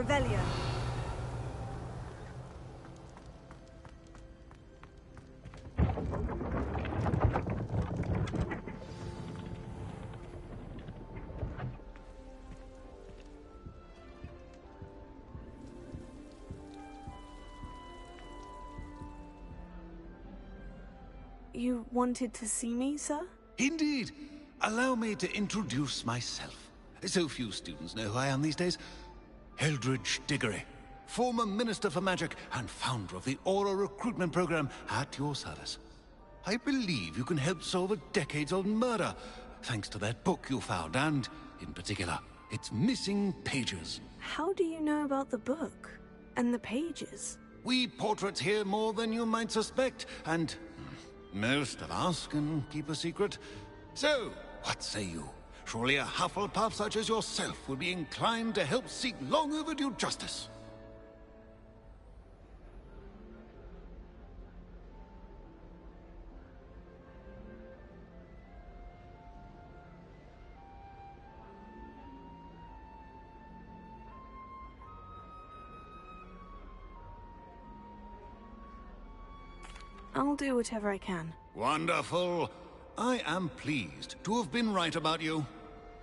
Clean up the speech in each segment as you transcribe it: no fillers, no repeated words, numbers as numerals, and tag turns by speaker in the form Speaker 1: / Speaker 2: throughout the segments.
Speaker 1: Revelio. You wanted to see me, sir?
Speaker 2: Indeed. Allow me to introduce myself. So few students know who I am these days. Eldridge Diggory, former Minister for Magic and founder of the Aura recruitment program, at your service. I believe you can help solve a decades-old murder, thanks to that book you found, and, in particular, its missing pages.
Speaker 1: How do you know about the book? And the pages?
Speaker 2: We portraits hear more than you might suspect, and most of us can keep a secret. So, what say you? Surely a Hufflepuff such as yourself would be inclined to help seek long overdue justice.
Speaker 1: I'll do whatever I can.
Speaker 2: Wonderful. I am pleased to have been right about you.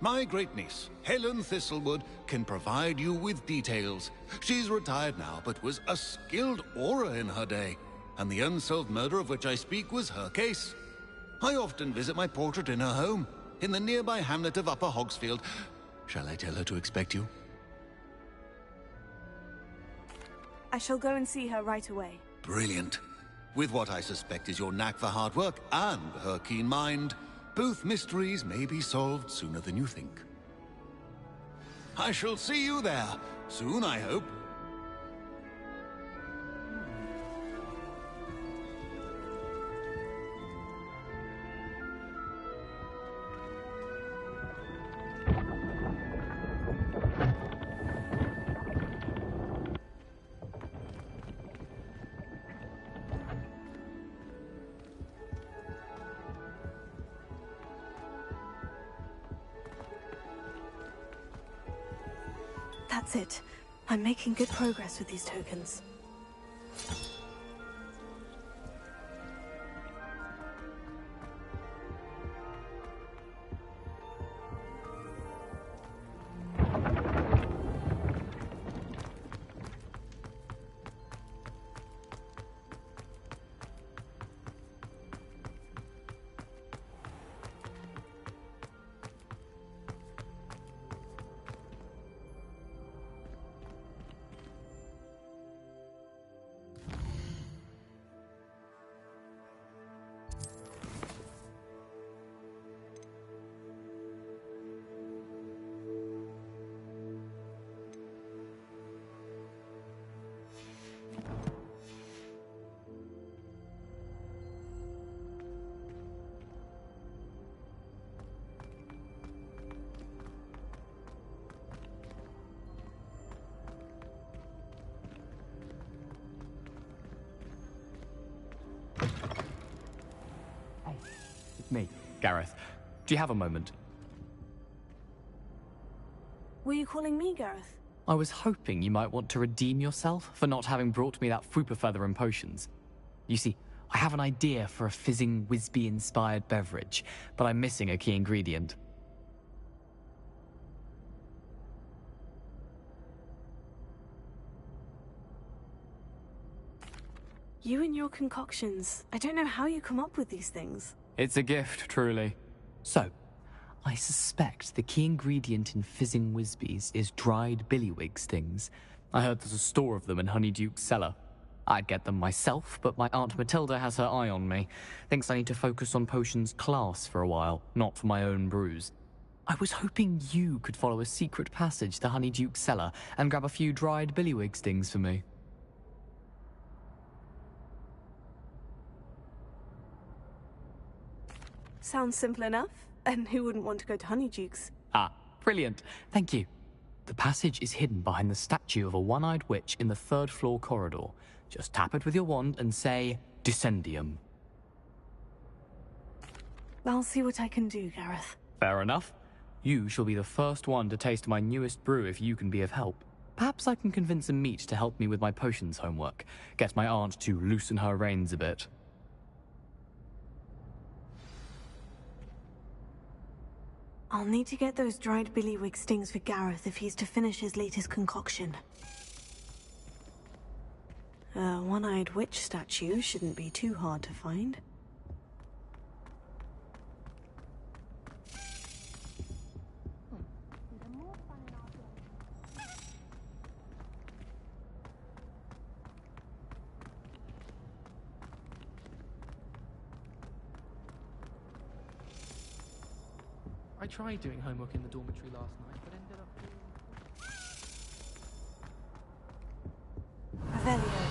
Speaker 2: My great-niece, Helen Thistlewood, can provide you with details. She's retired now, but was a skilled aura in her day, and the unsolved murder of which I speak was her case. I often visit my portrait in her home, in the nearby hamlet of Upper Hogsfield. Shall I tell her to expect you?
Speaker 1: I shall go and see her right away.
Speaker 2: Brilliant. With what I suspect is your knack for hard work and her keen mind, both mysteries may be solved sooner than you think. I shall see you there, soon I hope.
Speaker 1: That's it. I'm making good progress with these tokens.
Speaker 3: Me, Gareth. Do you have a moment?
Speaker 1: Were you calling me, Gareth?
Speaker 3: I was hoping you might want to redeem yourself for not having brought me that Fwooper Feather and potions. You see, I have an idea for a fizzing Whizbee-inspired beverage, but I'm missing a key ingredient.
Speaker 1: You and your concoctions. I don't know how you come up with these things.
Speaker 3: It's a gift, truly. So, I suspect the key ingredient in fizzing Whizbees is dried billywig stings. I heard there's a store of them in Honeyduke's cellar. I'd get them myself, but my Aunt Matilda has her eye on me. Thinks I need to focus on potions class for a while, not for my own brews. I was hoping you could follow a secret passage to Honeyduke's cellar and grab a few dried billywig stings for me.
Speaker 1: Sounds simple enough. And who wouldn't want to go to Honeyduke's?
Speaker 3: Ah, brilliant. Thank you. The passage is hidden behind the statue of a one-eyed witch in the third-floor corridor. Just tap it with your wand and say, Descendium.
Speaker 1: I'll see what I can do, Gareth.
Speaker 3: Fair enough. You shall be the first one to taste my newest brew if you can be of help. Perhaps I can convince a meat to help me with my potions homework. Get my aunt to loosen her reins a bit.
Speaker 1: I'll need to get those dried billywig stings for Gareth if he's to finish his latest concoction. A one-eyed witch statue shouldn't be too hard to find.
Speaker 4: I tried doing homework in the dormitory last night, but ended up doing...
Speaker 1: Revelio.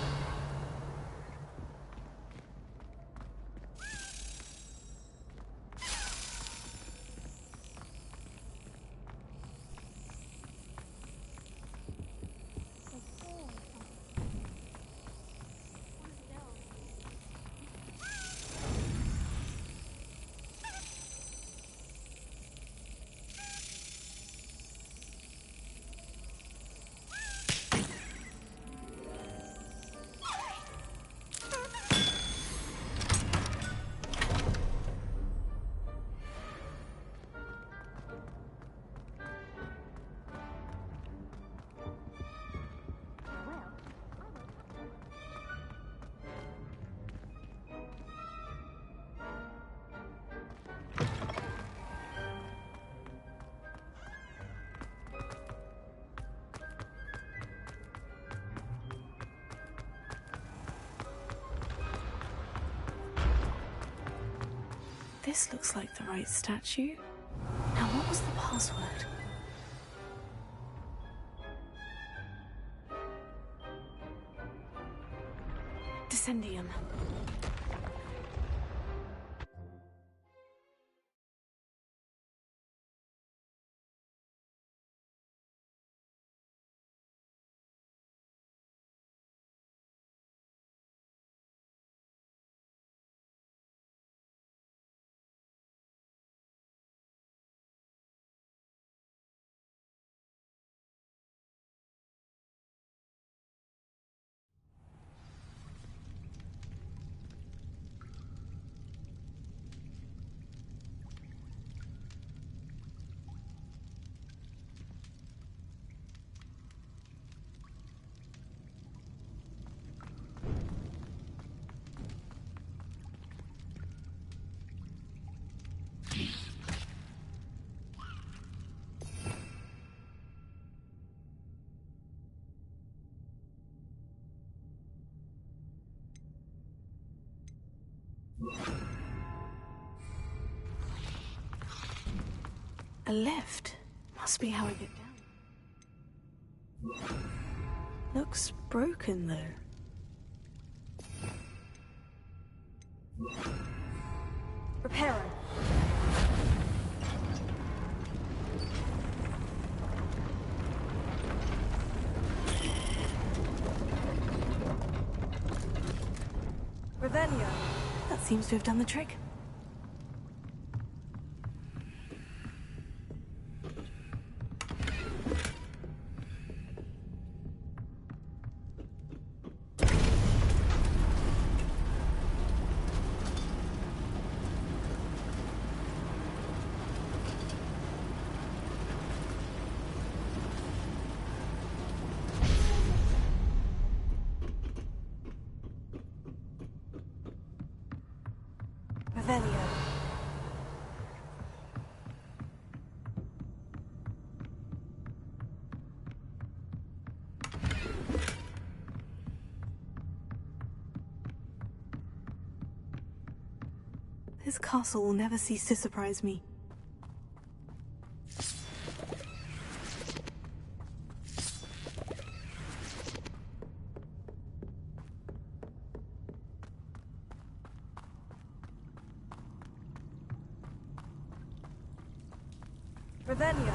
Speaker 1: This looks like the right statue. Now, what was the password? Descendium. A lift. Must be how I get down. Looks broken, though. Reparo. Revelio. That seems to have done the trick. Revelio. This castle will never cease to surprise me. Revelio.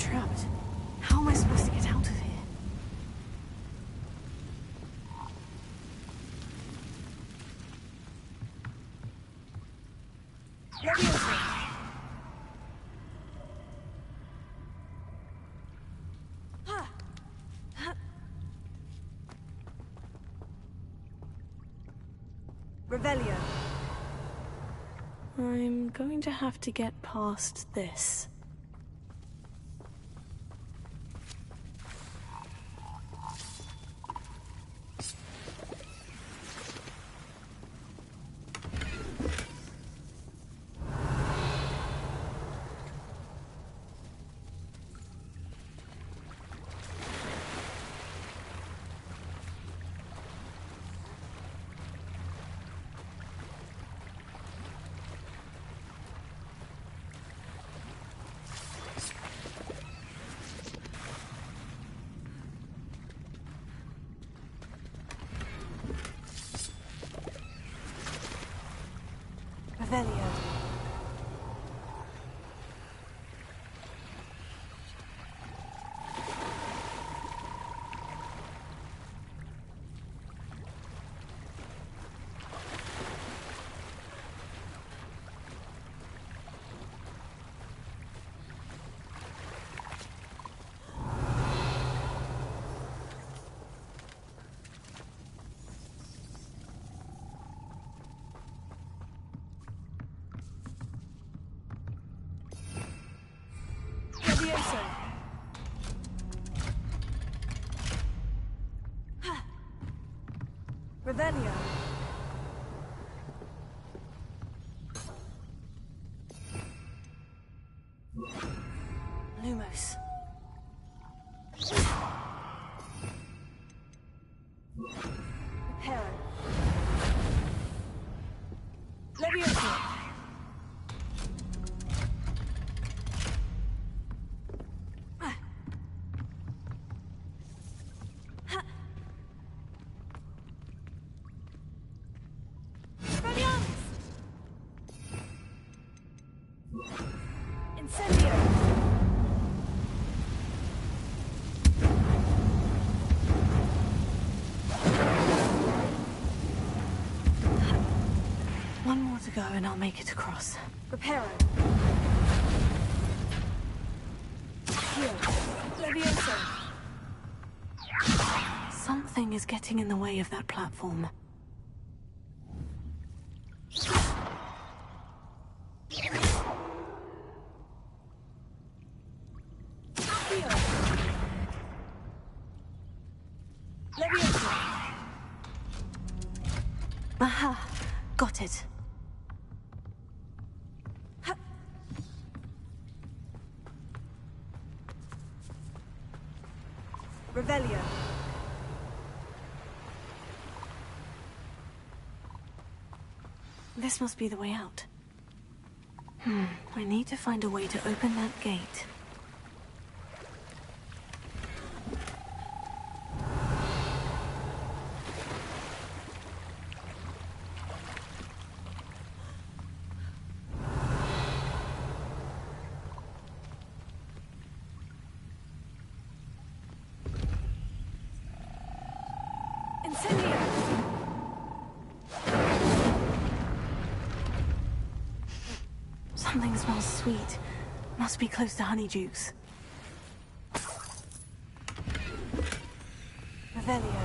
Speaker 1: trapped. How am I supposed to get out of here?
Speaker 5: Revelio.
Speaker 1: I'm going to have to get past this.
Speaker 5: Revelio. Levioso. Revelio.
Speaker 1: Lumos.
Speaker 5: Reparo. Levioso. Incendio!
Speaker 1: One more to go and I'll make it across.
Speaker 5: Reparo. Heal. Levioso.
Speaker 1: Something is getting in the way of that platform.
Speaker 5: Heal. Levioso.
Speaker 1: Aha! Got it.
Speaker 5: Revelio.
Speaker 1: This must be the way out. I need to find a way to open that gate.
Speaker 5: Incendio!
Speaker 1: Something smells sweet. Must be close to Honeydukes.
Speaker 5: Revelio.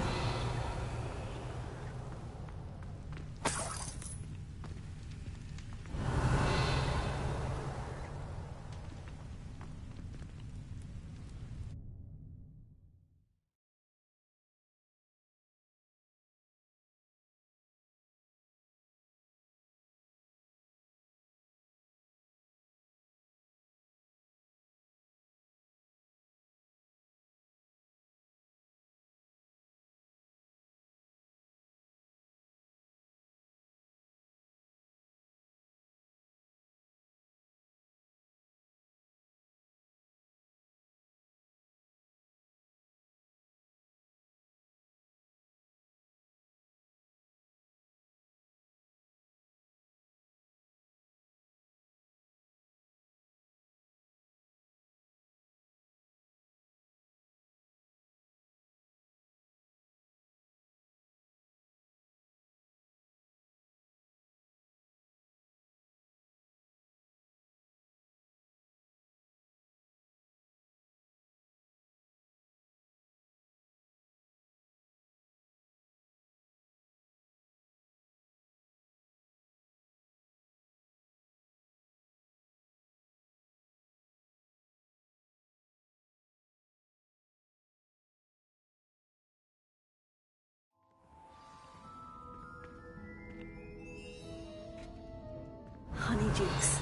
Speaker 1: Dukes.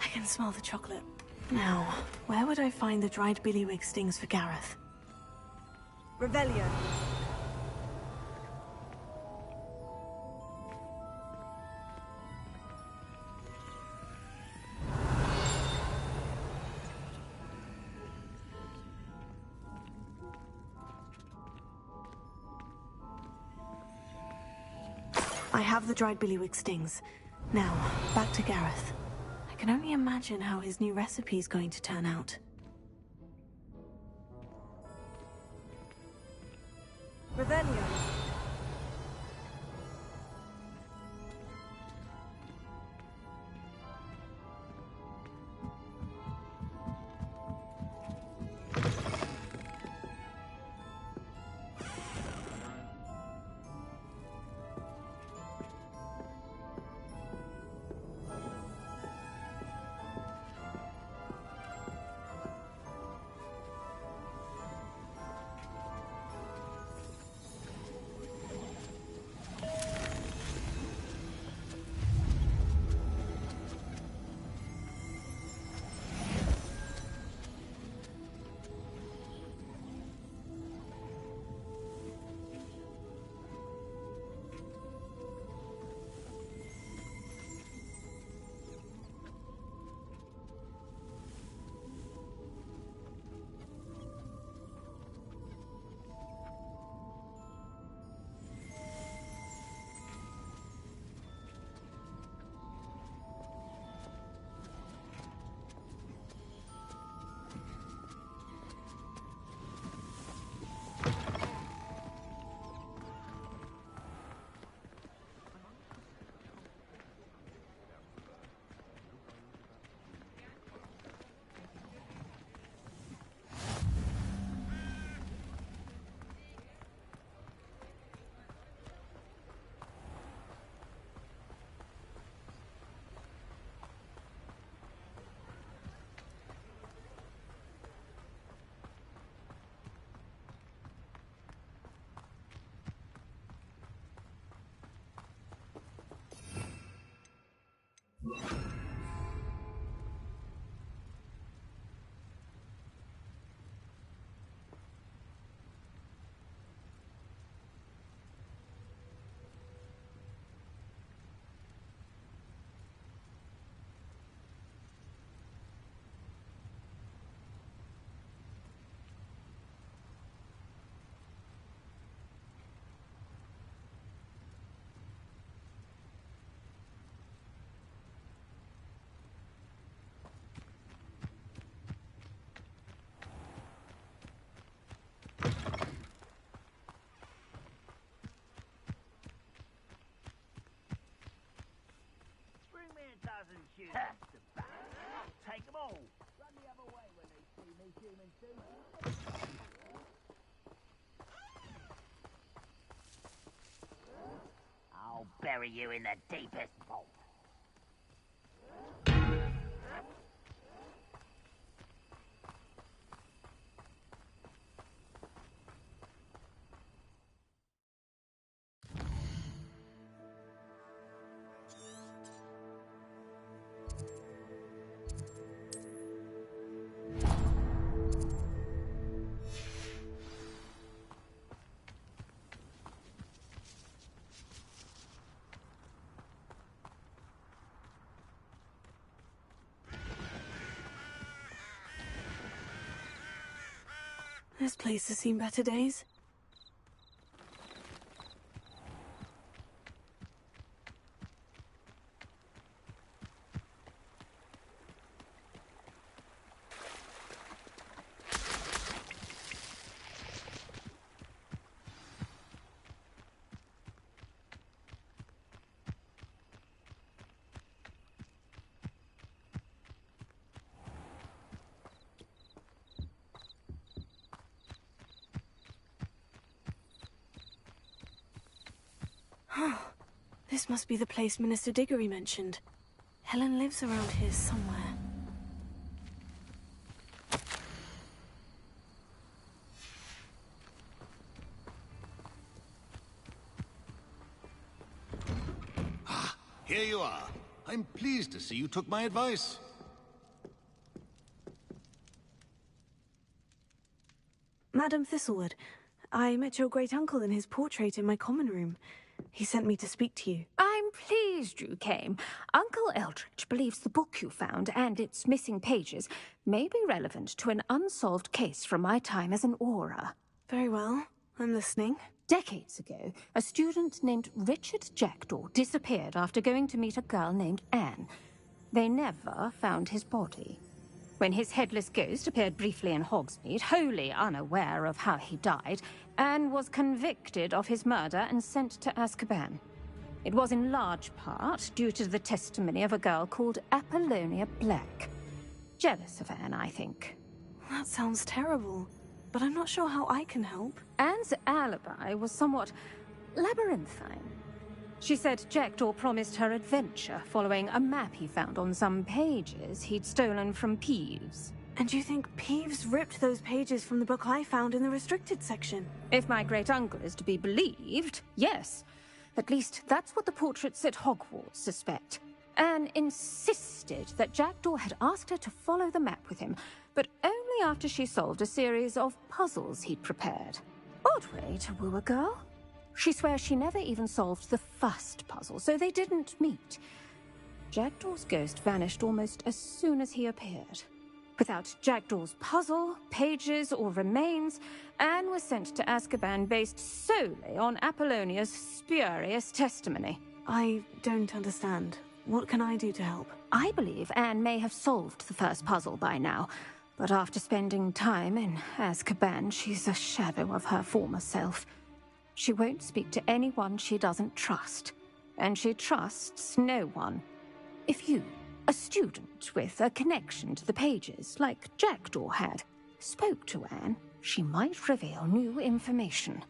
Speaker 1: I can smell the chocolate. Now, where would I find the dried billywig stings for Gareth?
Speaker 5: Revelio.
Speaker 1: I have the dried billywig stings. Now, back to Gareth. I can only imagine how his new recipe's going to turn out.
Speaker 5: Revelio.
Speaker 6: Take them all. Run the other way when they see me, human too. I'll bury you in the deepest vault.
Speaker 1: This place has seen better days. This must be the place Minister Diggory mentioned. Helen lives around here somewhere.
Speaker 2: Here you are. I'm pleased to see you took my advice.
Speaker 1: Madam Thistlewood, I met your great-uncle in his portrait in my common room. He sent me to speak to you.
Speaker 7: I'm pleased you came. Uncle Eldridge believes the book you found and its missing pages may be relevant to an unsolved case from my time as an Auror.
Speaker 1: Very well. I'm listening.
Speaker 7: Decades ago, a student named Richard Jackdaw disappeared after going to meet a girl named Anne. They never found his body. When his headless ghost appeared briefly in Hogsmeade, wholly unaware of how he died, Anne was convicted of his murder and sent to Azkaban. It was in large part due to the testimony of a girl called Apollonia Black. Jealous of Anne, I think.
Speaker 1: That sounds terrible, but I'm not sure how I can help.
Speaker 7: Anne's alibi was somewhat labyrinthine. She said Jackdaw promised her adventure following a map he found on some pages he'd stolen from Peeves.
Speaker 1: And you think Peeves ripped those pages from the book I found in the restricted section?
Speaker 7: If my great-uncle is to be believed, yes. At least that's what the portraits at Hogwarts suspect. Anne insisted that Jackdaw had asked her to follow the map with him, but only after she solved a series of puzzles he'd prepared. Odd way to woo a girl. She swears she never even solved the first puzzle, so they didn't meet. Jackdaw's ghost vanished almost as soon as he appeared. Without Jackdaw's puzzle, pages, or remains, Anne was sent to Azkaban based solely on Apollonia's spurious testimony.
Speaker 1: I don't understand. What can I do to help?
Speaker 7: I believe Anne may have solved the first puzzle by now, but after spending time in Azkaban, she's a shadow of her former self. She won't speak to anyone she doesn't trust, and she trusts no one. If you, a student with a connection to the pages, like Jackdaw had, spoke to Anne, she might reveal new information.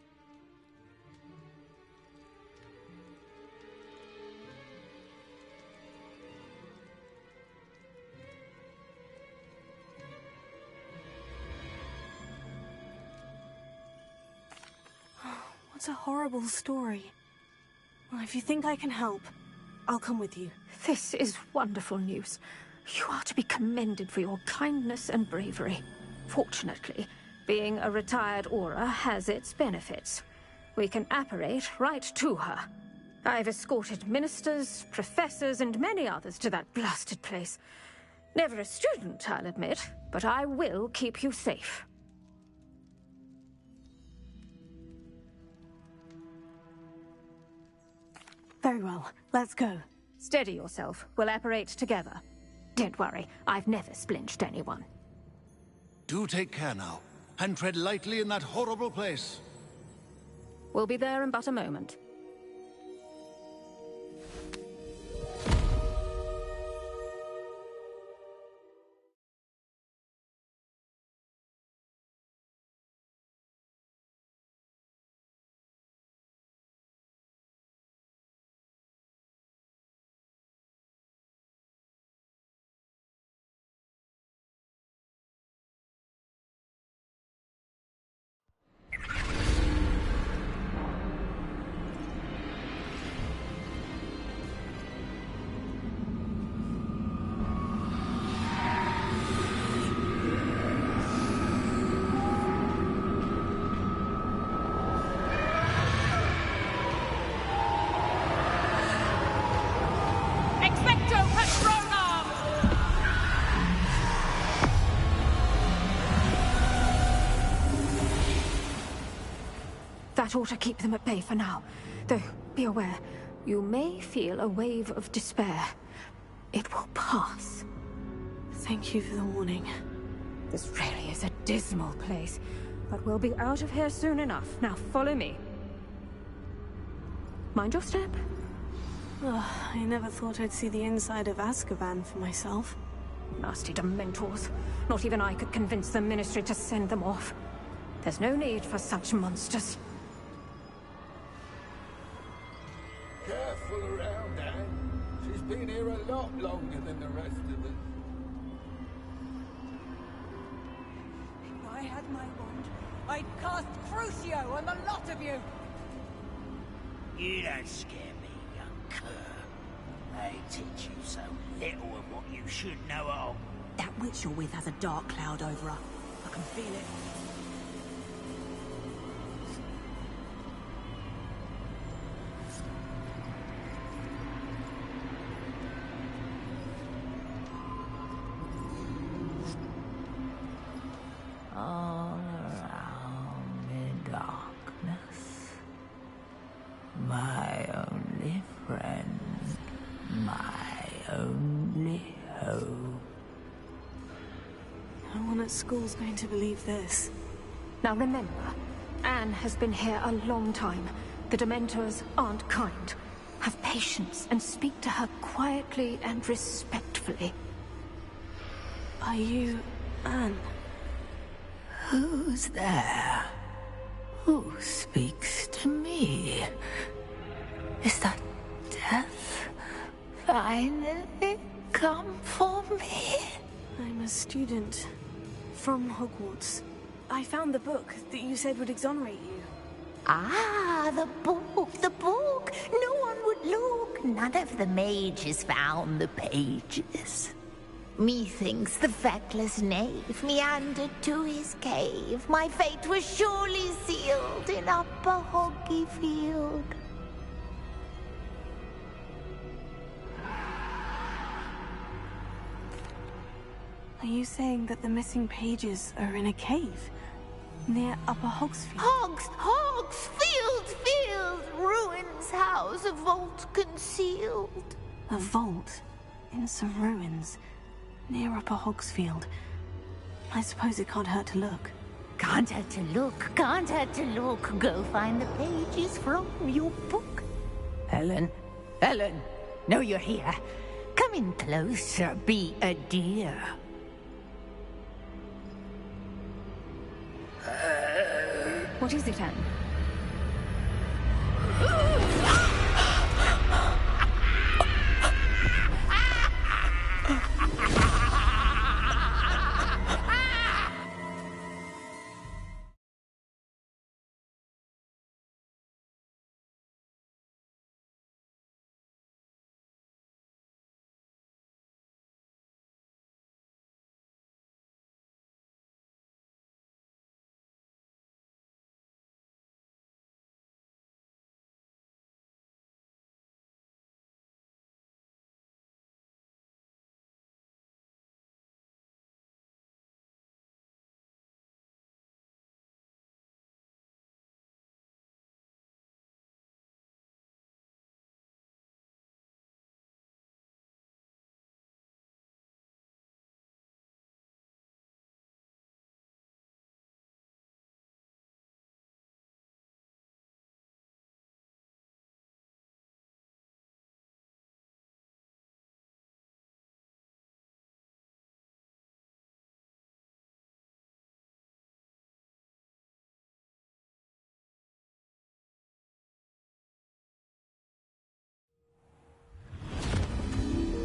Speaker 1: What a horrible story. Well, if you think I can help, I'll come with you.
Speaker 7: This is wonderful news. You are to be commended for your kindness and bravery. Fortunately, being a retired Auror has its benefits. We can apparate right to her. I've escorted ministers, professors, and many others to that blasted place. Never a student, I'll admit, but I will keep you safe.
Speaker 1: Very well. Let's go.
Speaker 7: Steady yourself. We'll apparate together. Don't worry, I've never splinched anyone.
Speaker 2: Do take care now, and tread lightly in that horrible place.
Speaker 7: We'll be there in but a moment. That ought to keep them at bay for now. Though, be aware, you may feel a wave of despair. It will pass.
Speaker 1: Thank you for the warning.
Speaker 7: This really is a dismal place, but we'll be out of here soon enough. Now follow me. Mind your step.
Speaker 1: Ugh, I never thought I'd see the inside of Azkaban for myself.
Speaker 7: Nasty Dementors. Not even I could convince the Ministry to send them off. There's no need for such monsters.
Speaker 8: Careful around, Anne. She's been here a lot longer than the rest of us.
Speaker 5: If I had my wand, I'd cast Crucio on the lot of you!
Speaker 6: You don't scare me, young cur. They teach you so little of what you should know of.
Speaker 5: That witch you're with has a dark cloud over her. I can feel it.
Speaker 6: All around me darkness. My only friend. My only hope.
Speaker 1: No one at school's going to believe this.
Speaker 7: Now remember, Anne has been here a long time. The Dementors aren't kind. Have patience and speak to her quietly and respectfully.
Speaker 1: Are you Anne?
Speaker 6: Who's there? Who speaks to me? Is that death finally come for me?
Speaker 1: I'm a student from Hogwarts. I found the book that you said would exonerate you.
Speaker 6: Ah, the book, the book. No one would look. None of the mages found the pages. Methinks the feckless knave meandered to his cave. My fate was surely sealed in Upper Hoggy Field.
Speaker 1: Are you saying that the missing pages are in a cave near Upper Hogsfield?
Speaker 6: Field, ruins house, a vault concealed.
Speaker 1: A vault in some ruins near Upper Hogsfield. I suppose it can't hurt to look.
Speaker 6: Can't hurt to look, can't hurt to look. Go find the pages from your book. Helen, know you're here. Come in closer, be a dear.
Speaker 7: What is it, Anne?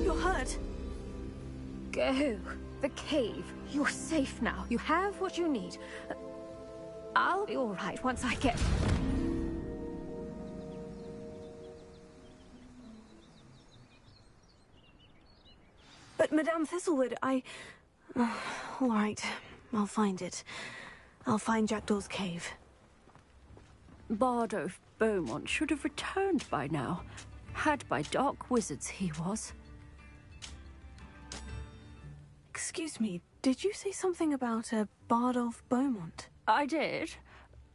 Speaker 1: You're hurt.
Speaker 7: Go. The cave. You're safe now. You have what you need. I'll be all right once I get...
Speaker 1: But Madame Thistlewood, all right. I'll find it. I'll find Jackdaw's cave.
Speaker 9: Bardolph Beaumont should have returned by now. Had by dark wizards he was.
Speaker 1: Excuse me, did you say something about a Bardolph Beaumont?
Speaker 9: I did.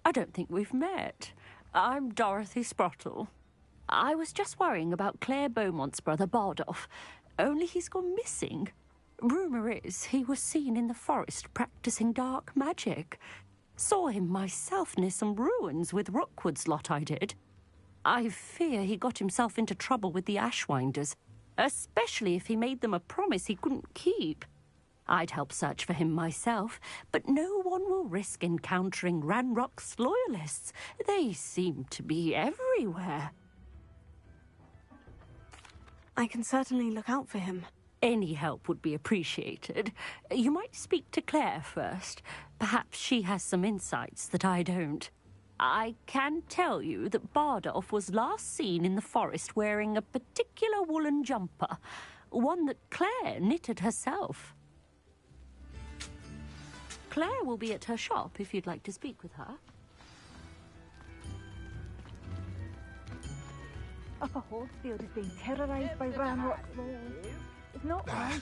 Speaker 9: I don't think we've met. I'm Dorothy Sprottle. I was just worrying about Claire Beaumont's brother Bardolph, only he's gone missing. Rumour is he was seen in the forest practicing dark magic. Saw him myself near some ruins with Rookwood's lot I did. I fear he got himself into trouble with the Ashwinders, especially if he made them a promise he couldn't keep. I'd help search for him myself, but no one will risk encountering Ranrock's loyalists. They seem to be everywhere.
Speaker 1: I can certainly look out for him.
Speaker 9: Any help would be appreciated. You might speak to Claire first. Perhaps she has some insights that I don't. I can tell you that Bardolph was last seen in the forest wearing a particular woolen jumper, one that Claire knitted herself. Claire will be at her shop if you'd like to speak with her.
Speaker 5: Upper Hogsfield is being terrorised by Ranrock's laws. It's not right.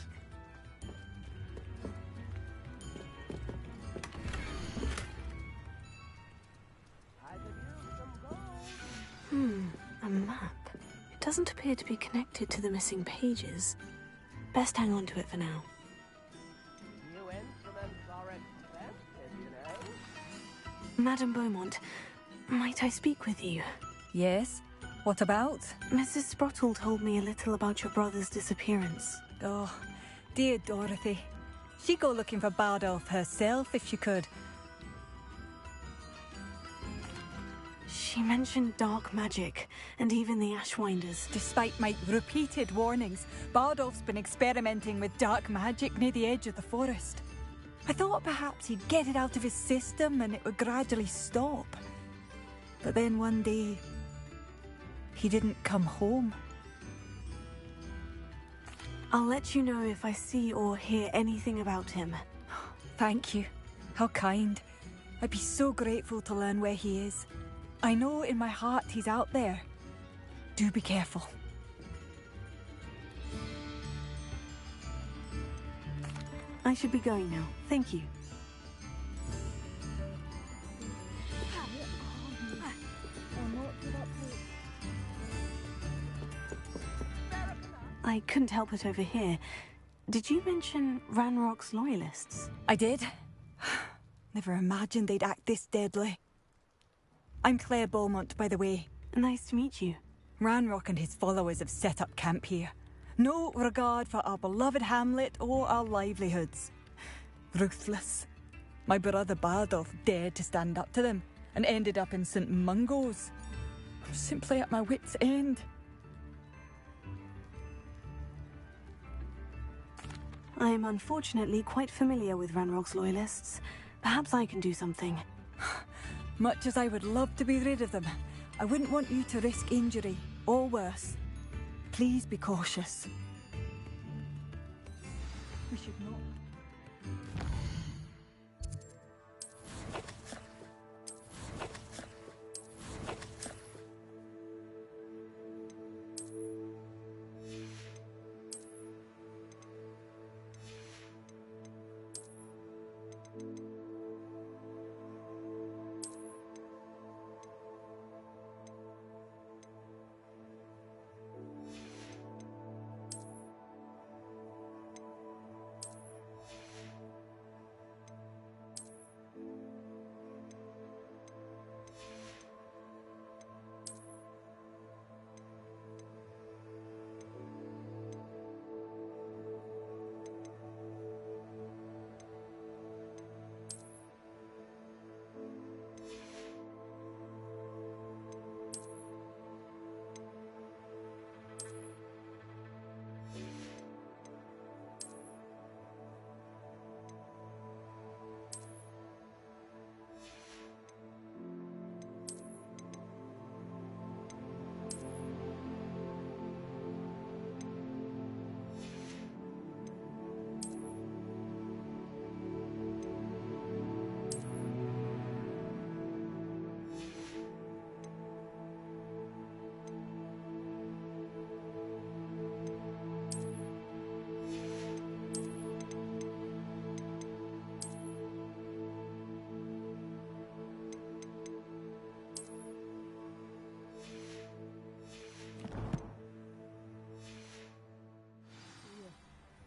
Speaker 1: A map. It doesn't appear to be connected to the missing pages. Best hang on to it for now.
Speaker 10: New instruments are expensive, you know.
Speaker 1: Madame Beaumont, might I speak with you?
Speaker 5: Yes? What about?
Speaker 1: Mrs. Sprottle told me a little about your brother's disappearance.
Speaker 5: Oh, dear Dorothy. She'd go looking for Bardolph herself if she could.
Speaker 1: She mentioned dark magic, and even the Ashwinders.
Speaker 5: Despite my repeated warnings, Bardolph's been experimenting with dark magic near the edge of the forest. I thought perhaps he'd get it out of his system and it would gradually stop. But then one day, he didn't come home.
Speaker 1: I'll let you know if I see or hear anything about him.
Speaker 5: Thank you. How kind. I'd be so grateful to learn where he is. I know in my heart he's out there. Do be careful.
Speaker 1: I should be going now. Thank you. I couldn't help it over here. Did you mention Ranrock's loyalists?
Speaker 5: I did. Never imagined they'd act this deadly. I'm Claire Beaumont, by the way.
Speaker 1: Nice to meet you.
Speaker 5: Ranrock and his followers have set up camp here. No regard for our beloved hamlet or our livelihoods. Ruthless. My brother Bardolph dared to stand up to them and ended up in St. Mungo's. I'm simply at my wit's end.
Speaker 1: I am unfortunately quite familiar with Ranrock's loyalists. Perhaps I can do something.
Speaker 5: Much as I would love to be rid of them, I wouldn't want you to risk injury, or worse. Please be cautious. We should not.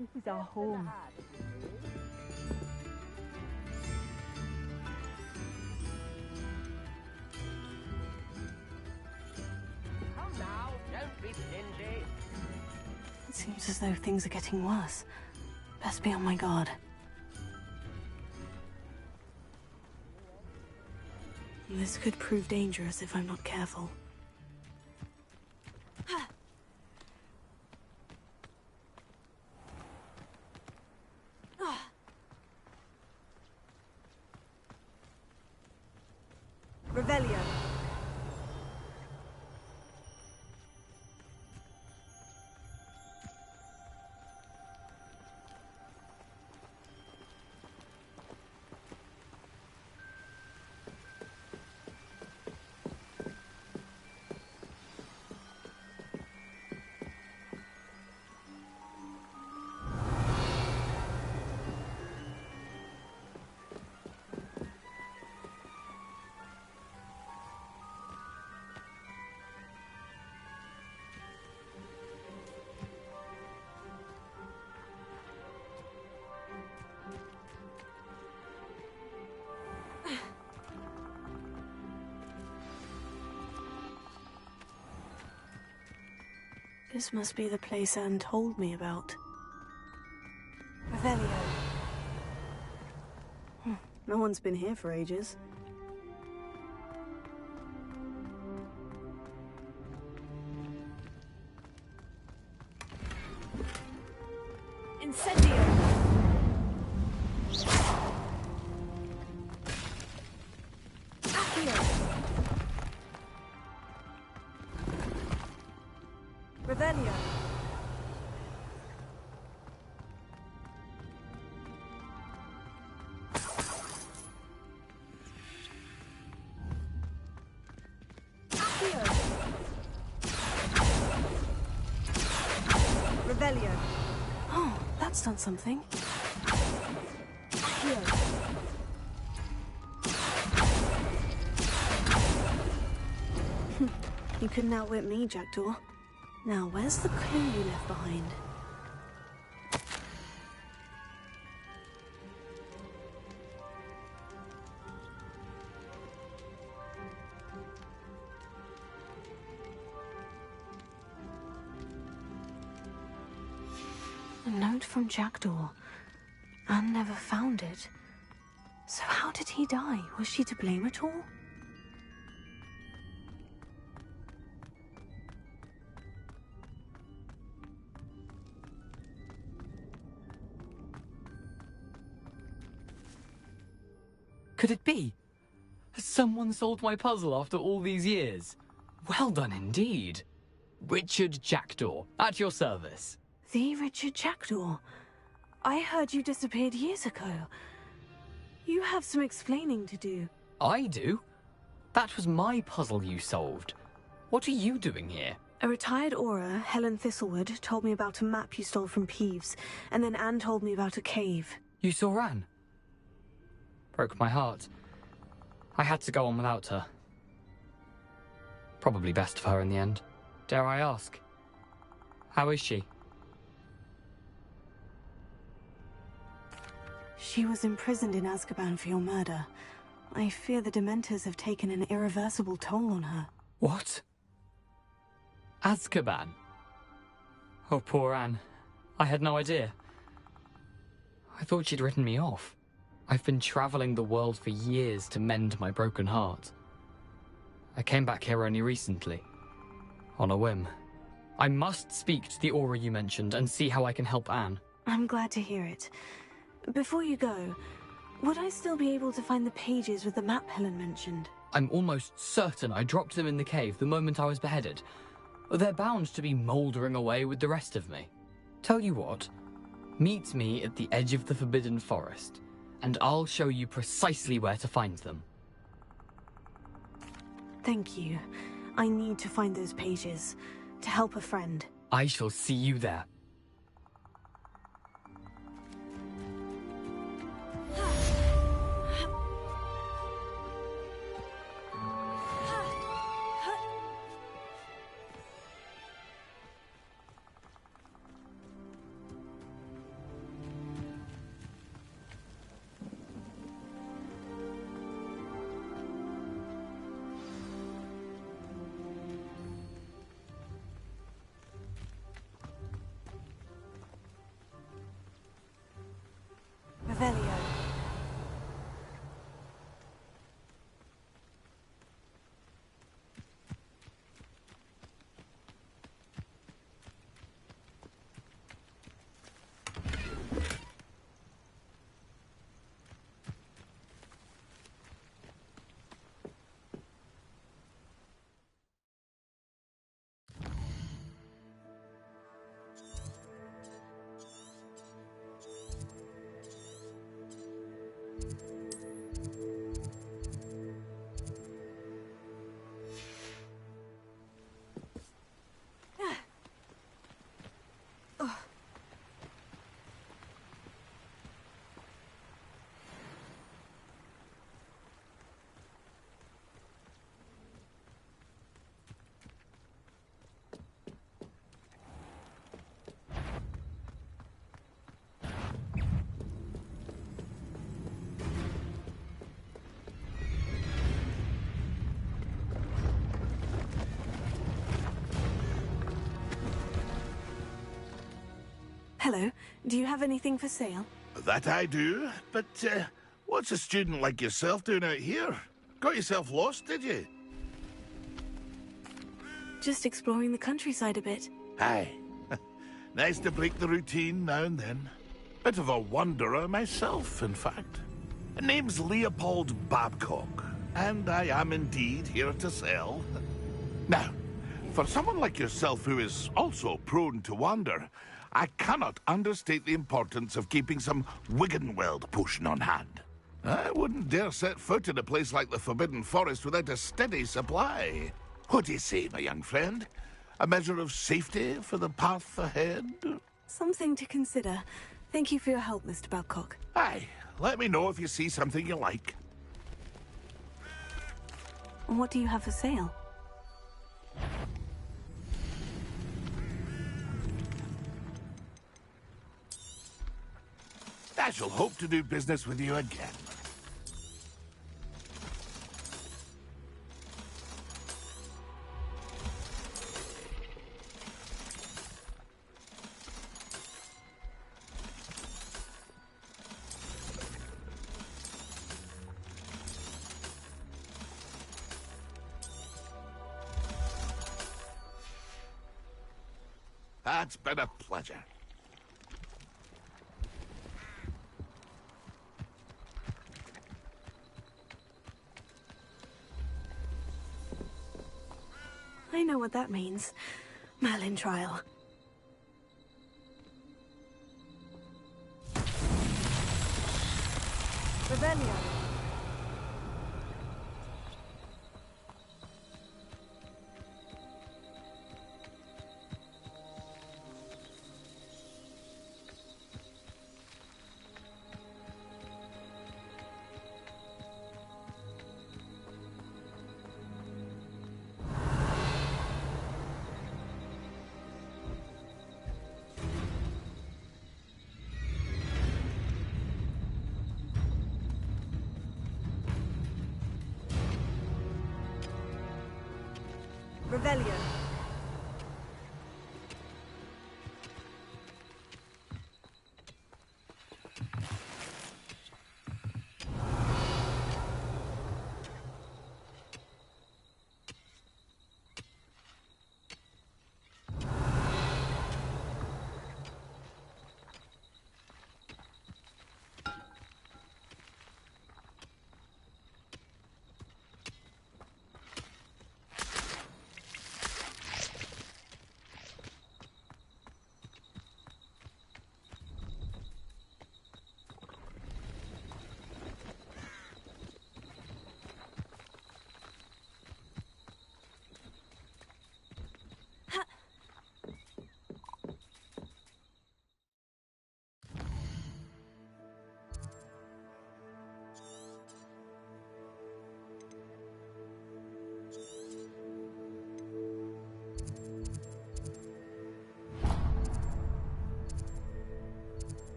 Speaker 5: This is our home.
Speaker 10: Come now, don't be stingy.
Speaker 1: It seems as though things are getting worse. Best be on my guard. This could prove dangerous if I'm not careful.
Speaker 5: Revelio.
Speaker 1: This must be the place Anne told me about.
Speaker 5: Revelio.
Speaker 1: No one's been here for ages.
Speaker 5: Incendio. Accio. Revelio. Accio. Revelio.
Speaker 1: Oh, that's done something.
Speaker 5: Accio.
Speaker 1: You couldn't outwit me, Jackdaw. Now, where's the clue you left behind? A note from Jackdaw. Anne never found it. So how did he die? Was she to blame at all?
Speaker 3: Could it be? Has someone solved my puzzle after all these years? Well done indeed. Richard Jackdaw, at your service.
Speaker 1: The Richard Jackdaw? I heard you disappeared years ago. You have some explaining to do.
Speaker 3: I do? That was my puzzle you solved. What are you doing here?
Speaker 1: A retired Aura, Helen Thistlewood, told me about a map you stole from Peeves, and then Anne told me about a cave.
Speaker 3: You saw Anne? Broke my heart. I had to go on without her. Probably best for her in the end. Dare I ask? How is she?
Speaker 1: She was imprisoned in Azkaban for your murder. I fear the Dementors have taken an irreversible toll on her.
Speaker 3: What? Azkaban? Oh, poor Anne. I had no idea. I thought she'd written me off. I've been traveling the world for years to mend my broken heart. I came back here only recently, on a whim. I must speak to the Aura you mentioned and see how I can help Anne.
Speaker 1: I'm glad to hear it. Before you go, would I still be able to find the pages with the map Helen mentioned?
Speaker 3: I'm almost certain I dropped them in the cave the moment I was beheaded. They're bound to be mouldering away with the rest of me. Tell you what, meet me at the edge of the Forbidden Forest, and I'll show you precisely where to find them.
Speaker 1: Thank you. I need to find those pages, to help a friend.
Speaker 3: I shall see you there.
Speaker 1: Hello. Do you have anything for sale?
Speaker 11: That I do, but what's a student like yourself doing out here? Got yourself lost, did you?
Speaker 1: Just exploring the countryside a bit.
Speaker 11: Aye. Nice to break the routine now and then. Bit of a wanderer myself, in fact. Name's Leopold Babcock, and I am indeed here to sell. Now, for someone like yourself who is also prone to wander, I cannot understate the importance of keeping some Wiggenweld potion on hand. I wouldn't dare set foot in a place like the Forbidden Forest without a steady supply. What do you say, my young friend? A measure of safety for the path ahead?
Speaker 1: Something to consider. Thank you for your help, Mr. Babcock.
Speaker 11: Aye, let me know if you see something you like.
Speaker 1: What do you have for sale?
Speaker 11: I shall hope to do business with you again. That's been a pleasure.
Speaker 1: I know what that means. Merlin trial.
Speaker 5: Rebellion. Rebellion.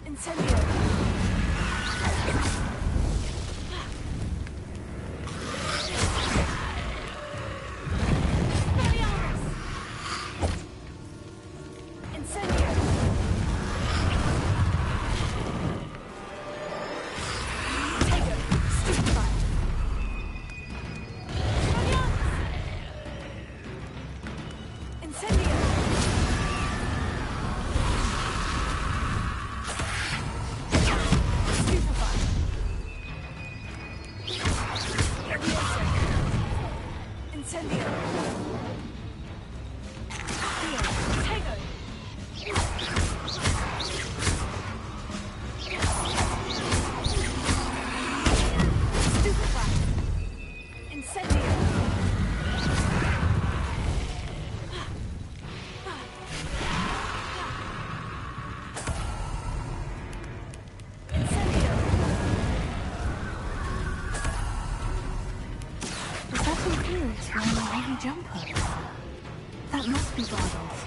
Speaker 1: Incendio. tiny jumper. That must be Bardolph.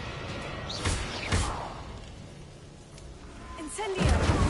Speaker 5: Incendio!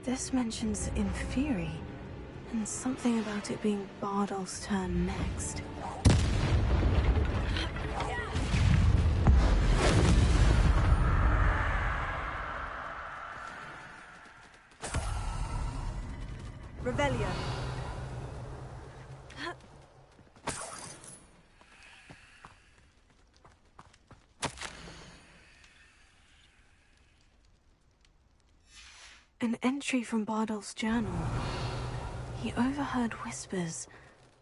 Speaker 1: This mentions Inferi, and something about it being Bardolph's turn next.
Speaker 5: Revelio.
Speaker 1: An entry from Bardolph's journal. He overheard whispers.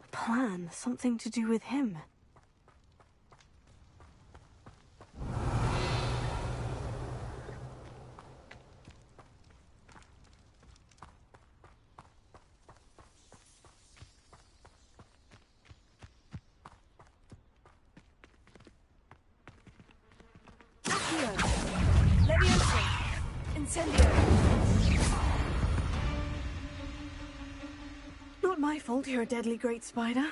Speaker 1: A plan, something to do with him.
Speaker 5: Accio. Leviosa. Incendio.
Speaker 1: Not my fault you're a deadly great spider.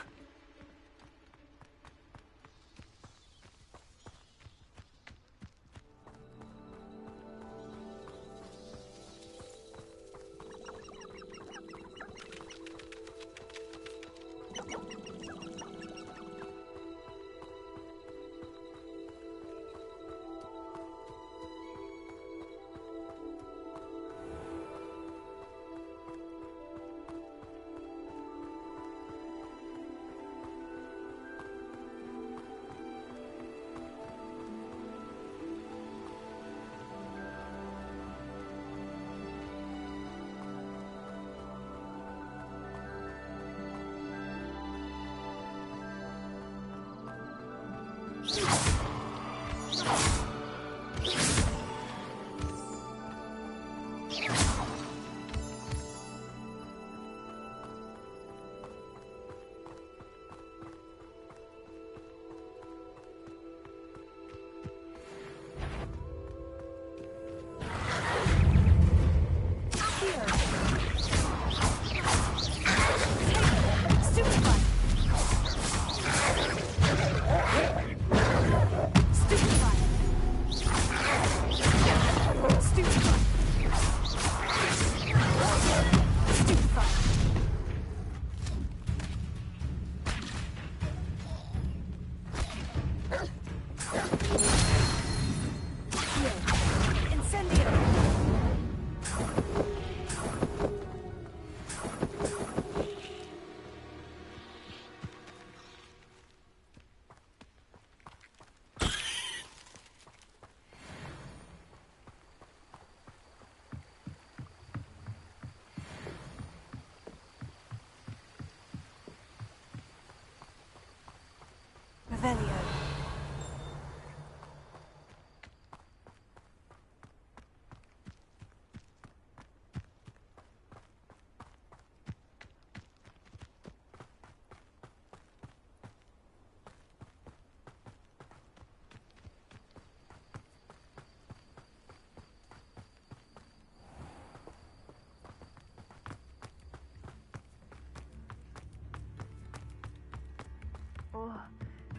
Speaker 5: Oh,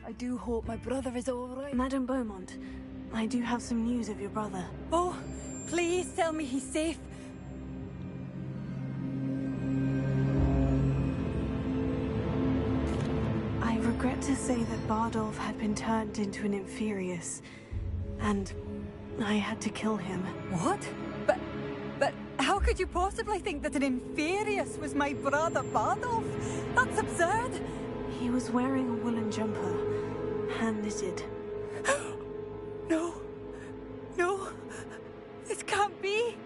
Speaker 5: I do hope my brother is all right.
Speaker 1: Madame Beaumont, I do have some news of your brother.
Speaker 5: Oh, please tell me he's safe.
Speaker 1: I regret to say that Bardolph had been turned into an Inferius, and I had to kill him.
Speaker 5: What? But how could you possibly think that an Inferius was my brother Bardolph? That's absurd.
Speaker 1: He was wearing a woolen jumper, hand-knitted.
Speaker 5: No. No. This can't be.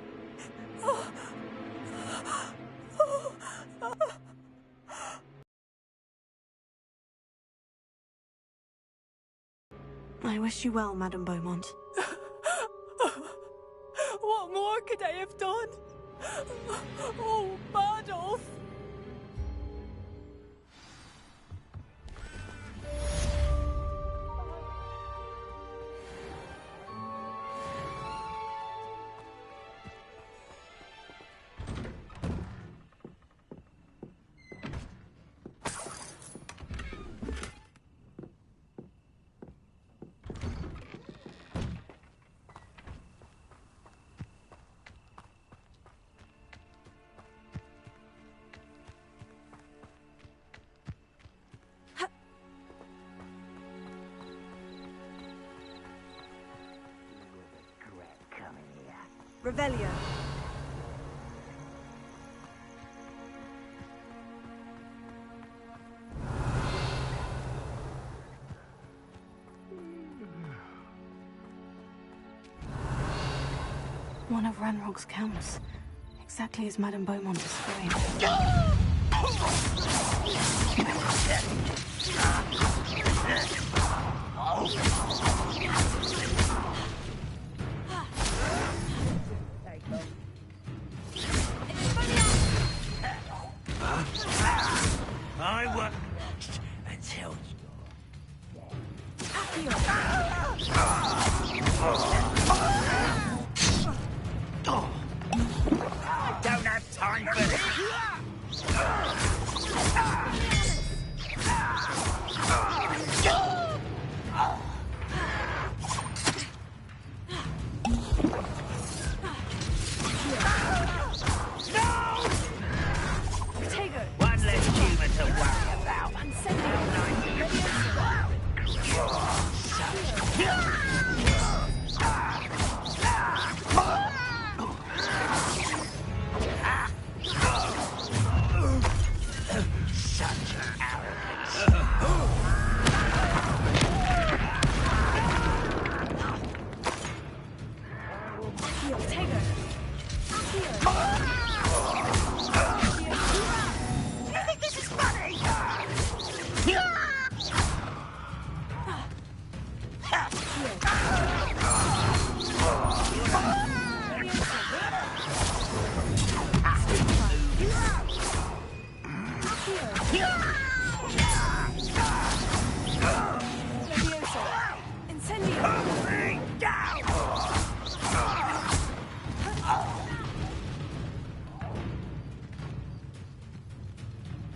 Speaker 5: Oh. Oh.
Speaker 1: I wish you well, Madame Beaumont.
Speaker 5: What more could I have done? Oh, Bardolph! Revelio.
Speaker 1: One of Ranrock's camps, exactly as Madame Beaumont described.
Speaker 12: I worked until I don't have time for this. One less human to worry about. I'm such arrogance. You think this is funny?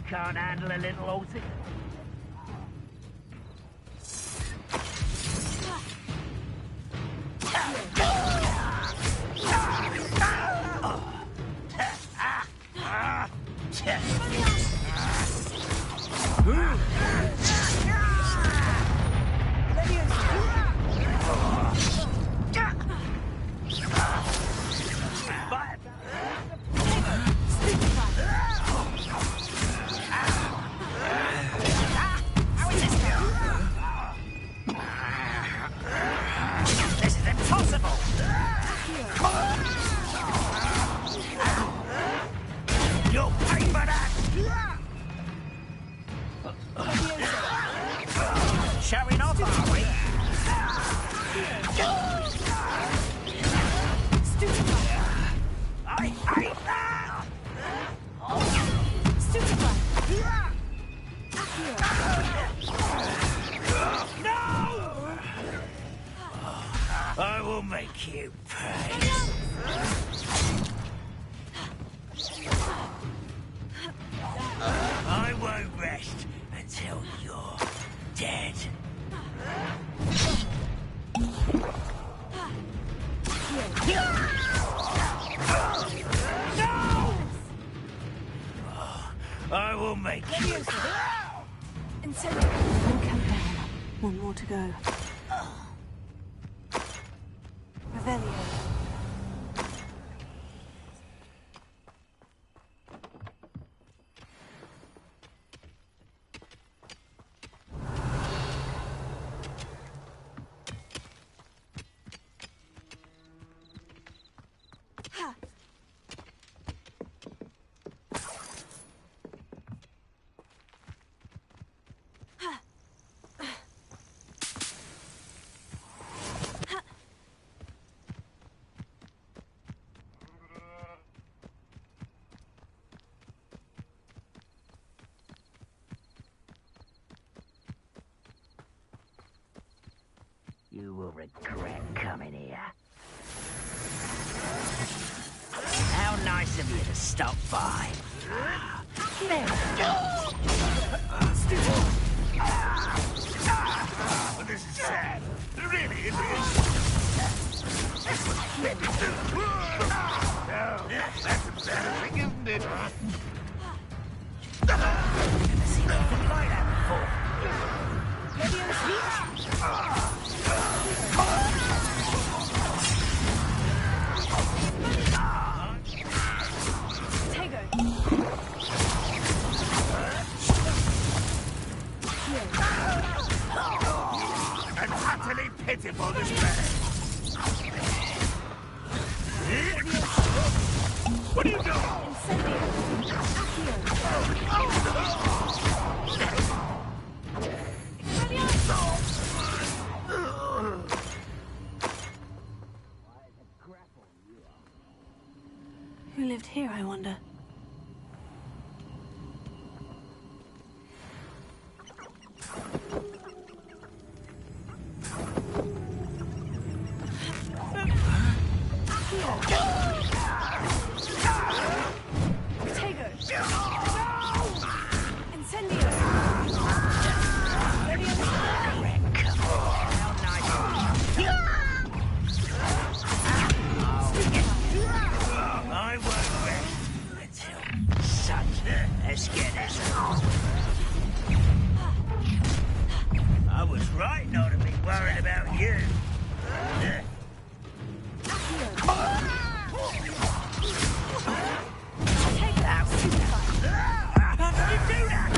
Speaker 12: Can't handle a little horsey. This is impossible! You'll pay for that! Showing off, are we? I hate that! No! I will make you pay. I won't rest until you're break you.
Speaker 5: Incendio.
Speaker 1: One countdown. One more to go.
Speaker 5: Revelio.
Speaker 12: You will regret coming here. How nice of you to stop by. There we go.
Speaker 11: This is sad. Really, it is. Now, that's embarrassing, isn't it?
Speaker 12: Never seen anything like that before.
Speaker 11: An utterly pitiful display. What are you doing?
Speaker 1: Who lived here, I wonder?
Speaker 12: I won't rest until such as get us on. I was right not to be worried about you. How did you do that?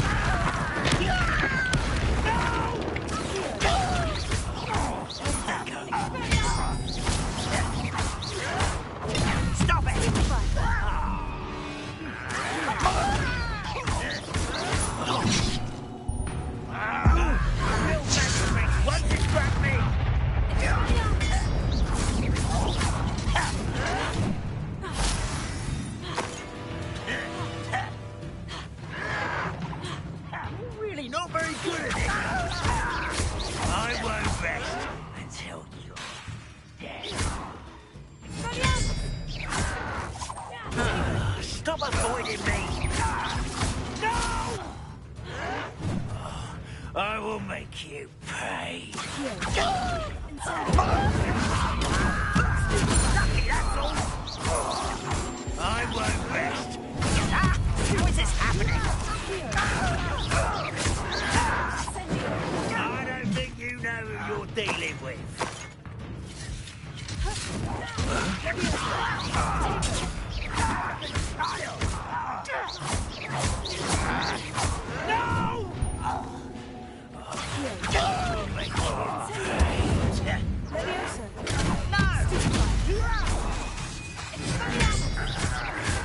Speaker 12: Stop it! Once it struck me! You're really not very good at it. I won't rest until you're dead. Stop avoiding me! No! I will make you pay. Lucky, that's all. I won't rest. How is this happening? I don't think you know who you're dealing with. No!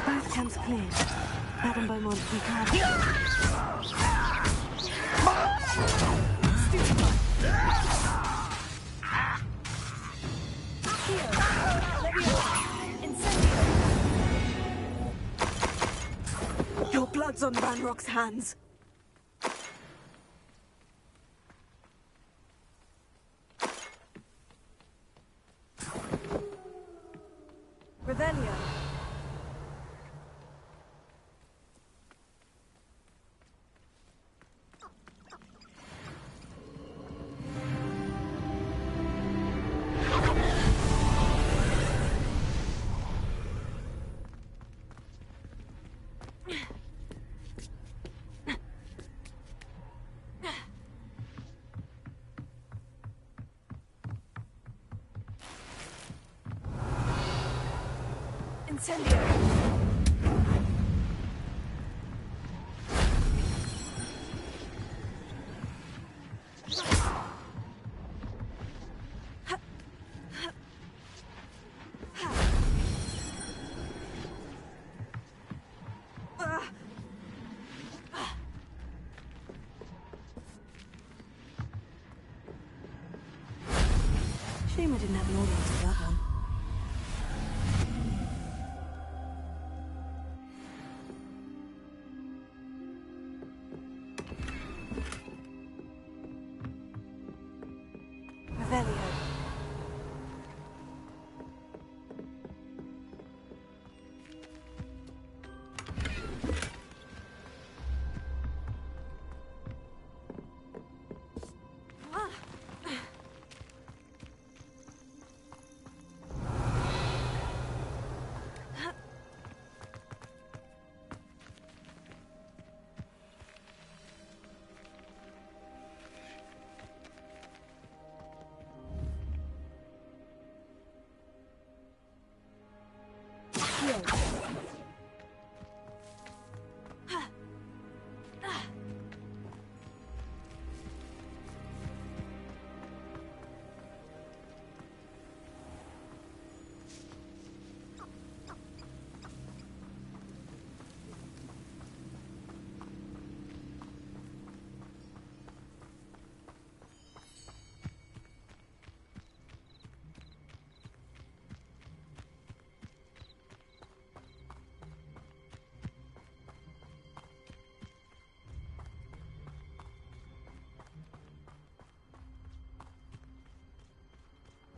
Speaker 1: Both camps cleared. Madame Beaumont, we can't. Your blood's on Ranrock's hands.
Speaker 5: Revelio. Incendio!
Speaker 1: Shame I didn't have an audience for that one. Revelio.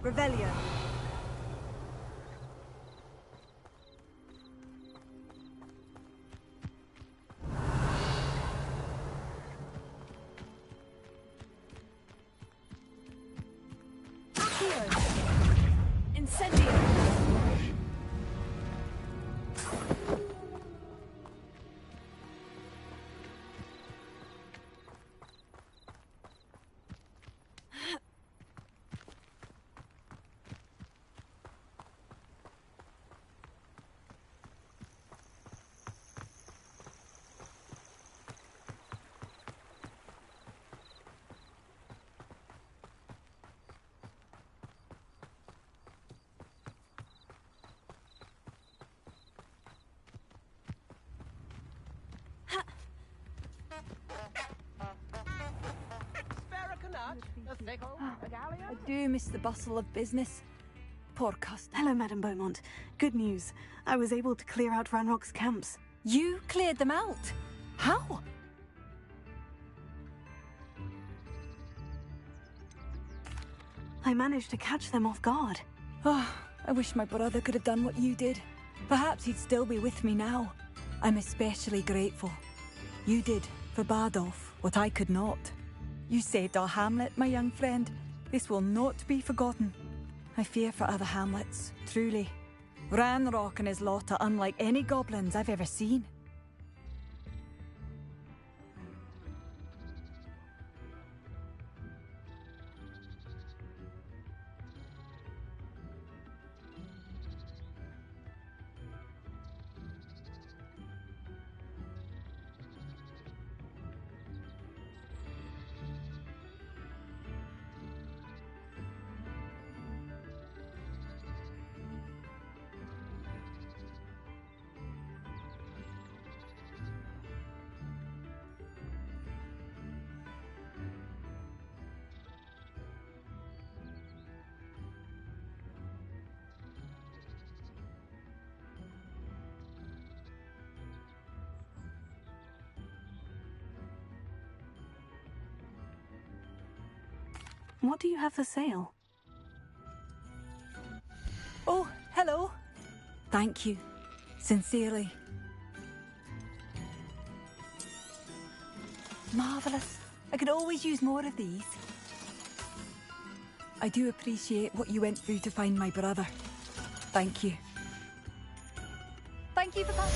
Speaker 1: Revelio. Incendio. I do miss the bustle of business. Poor Custer. Hello, Madame Beaumont. Good news. I was able to clear out Ranrock's camps.
Speaker 5: You cleared them out? How?
Speaker 1: I managed to catch them off guard.
Speaker 5: Oh, I wish my brother could have done what you did. Perhaps he'd still be with me now. I'm especially grateful. You did, for Bardolph, what I could not. You saved our hamlet, my young friend. This will not be forgotten. I fear for other hamlets, truly. Ranrock and his lot are unlike any goblins I've ever seen.
Speaker 1: What do you have for sale?
Speaker 5: Oh, hello. Thank you. Sincerely. Marvellous. I could always use more of these. I do appreciate what you went through to find my brother. Thank you. Thank you for that.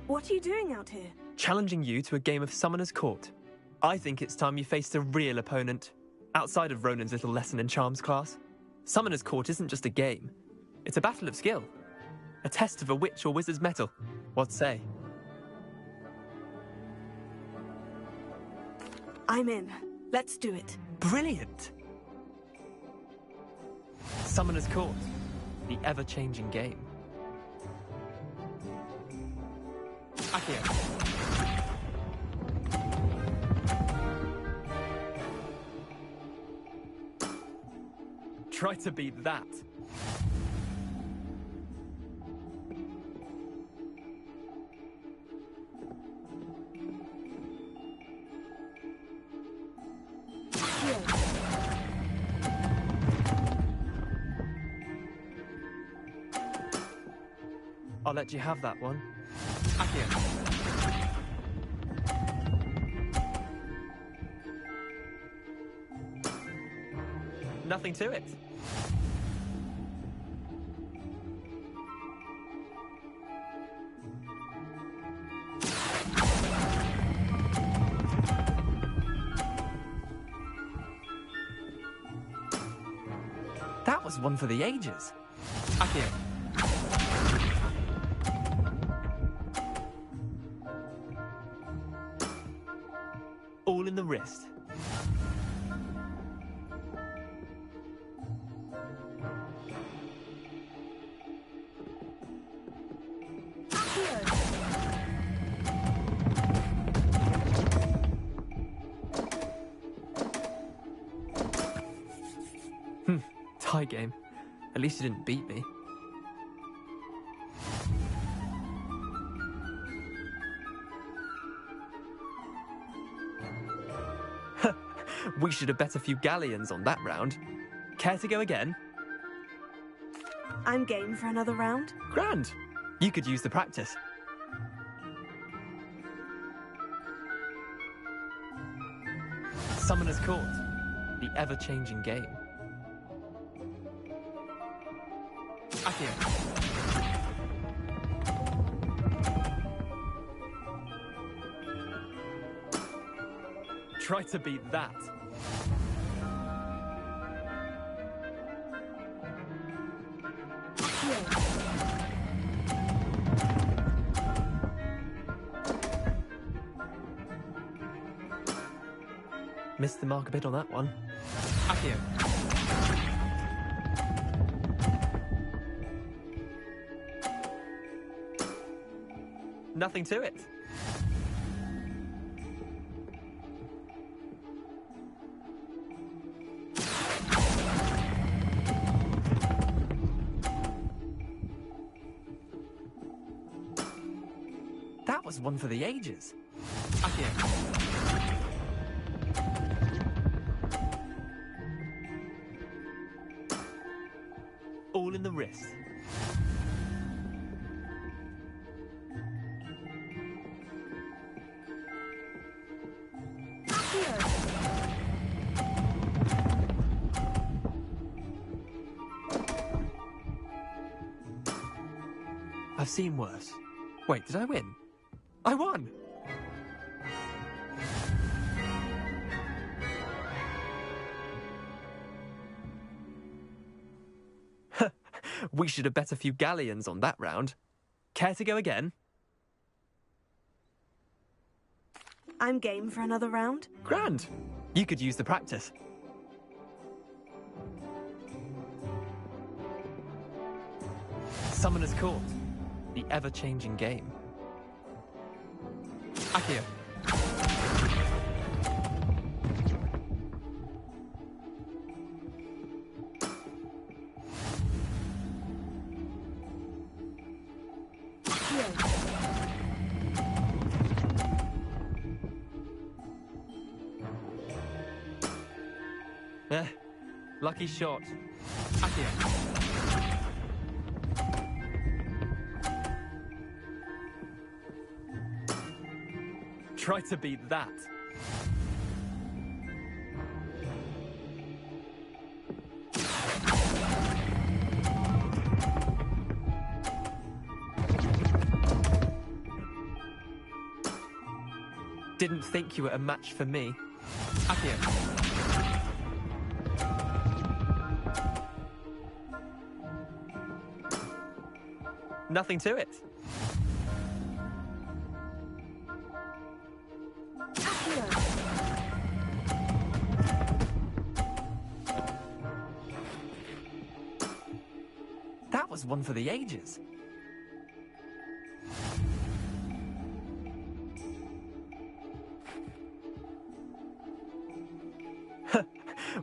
Speaker 1: What are you doing out here?
Speaker 13: Challenging you to a game of Summoner's Court. I think it's time you faced a real opponent, outside of Ronan's little lesson in charms class. Summoner's Court isn't just a game. It's a battle of skill. A test of a witch or wizard's mettle. What say?
Speaker 1: I'm in. Let's do it.
Speaker 13: Brilliant! Summoner's Court. The ever-changing game. Akio. Try to beat that. I'll let you have that one. Akio. Nothing to it. That was one for the ages. Akio. All in the wrist. Tie game. At least you didn't beat me. We should have bet a few galleons on that round. Care to go again?
Speaker 1: I'm game for another round.
Speaker 13: Grand. You could use the practice. Summoner's Court. The ever-changing game. Akio. Try to beat that. Missed the mark a bit on that one. Akio. Nothing to it. That was one for the ages. Akio. All in the wrist. I've seen worse. Wait, did I win? I won! We should have bet a few galleons on that round. Care to go again?
Speaker 1: I'm game for another round.
Speaker 13: Grand. You could use the practice. Summoner's Court. The ever-changing game. Akio. Lucky shot. Akio. Try to beat that. Didn't think you were a match for me. Accio. Nothing to it. That was one for the ages.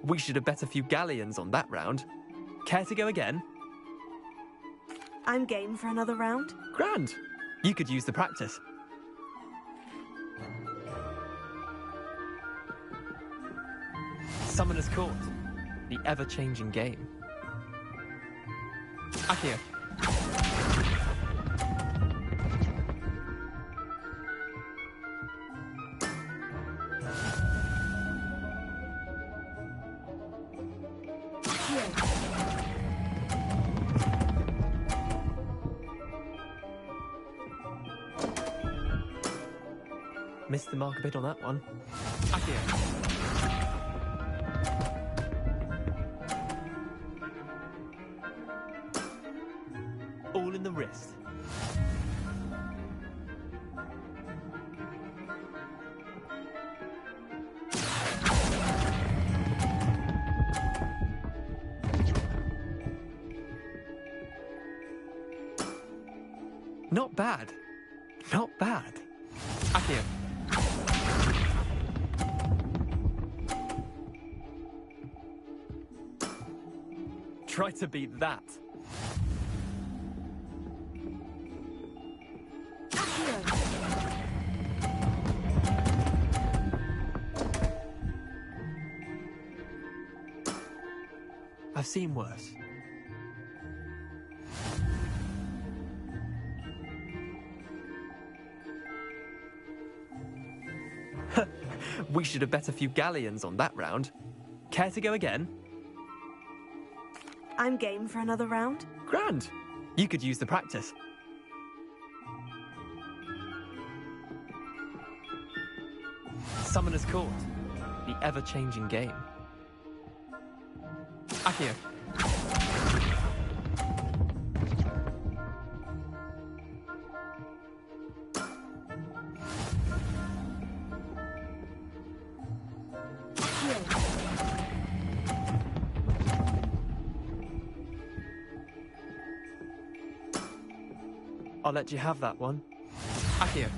Speaker 13: We should have bet a few galleons on that round. Care to go again?
Speaker 1: I'm game for another round.
Speaker 13: Grand. You could use the practice. Summoner's Court. The ever-changing game. Accio. Missed the mark a bit on that one. Accio. All in the wrist. Not bad. Not bad. Accio. Try to beat that. I've seen worse. We should have bet a few galleons on that round. Care to go again?
Speaker 1: I'm game for another round.
Speaker 13: Grand. You could use the practice. Summoner's Court. The ever-changing game. Accio. I'll let you have that one. Accio.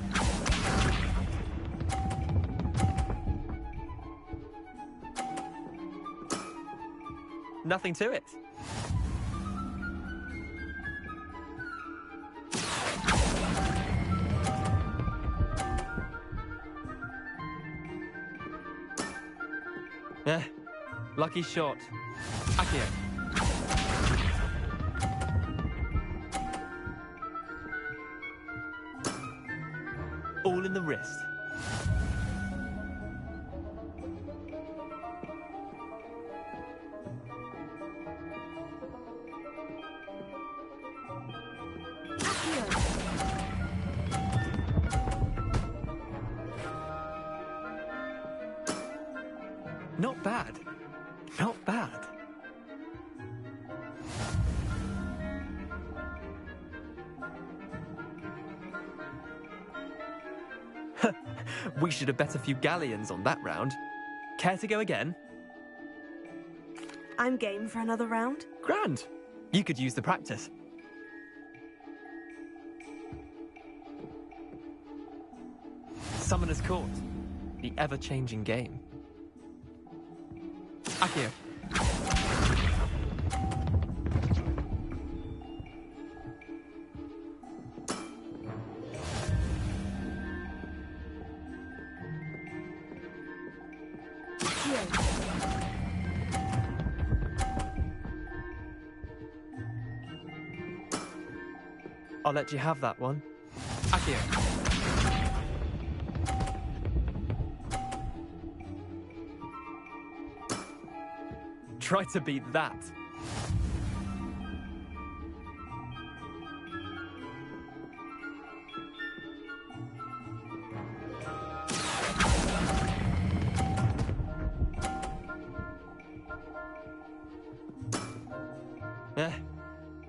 Speaker 13: Nothing to it. Lucky shot. Accio. All in the wrist. Not bad. Not bad. We should have bet a few galleons on that round. Care to go again?
Speaker 1: I'm game for another round.
Speaker 13: Grand. You could use the practice. Summoner's Court. The ever-changing game. Accio. I'll let you have that one. Accio. Try to beat that.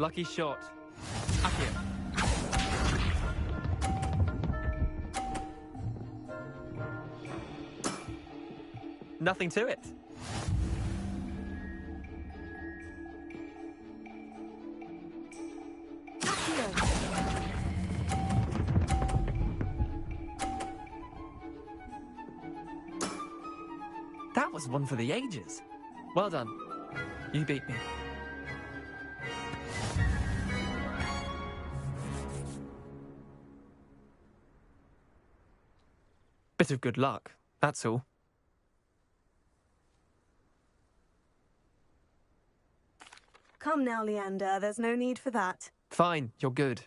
Speaker 13: Lucky shot. Accio. Nothing to it. That was one for the ages. Well done. You beat me. Bit of good luck, that's all.
Speaker 1: Come now, Leander, there's no need for that.
Speaker 13: Fine, you're good.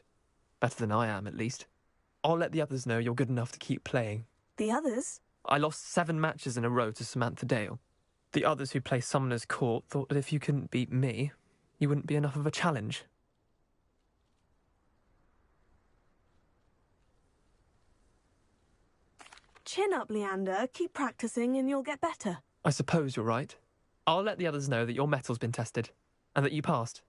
Speaker 13: Better than I am, at least. I'll let the others know you're good enough to keep playing.
Speaker 1: The others?
Speaker 13: I lost 7 matches in a row to Samantha Dale. The others who play Summoner's Court thought that if you couldn't beat me, you wouldn't be enough of a challenge.
Speaker 1: Chin up, Leander. Keep practicing and you'll get better.
Speaker 13: I suppose you're right. I'll let the others know that your metal's been tested, and that you passed.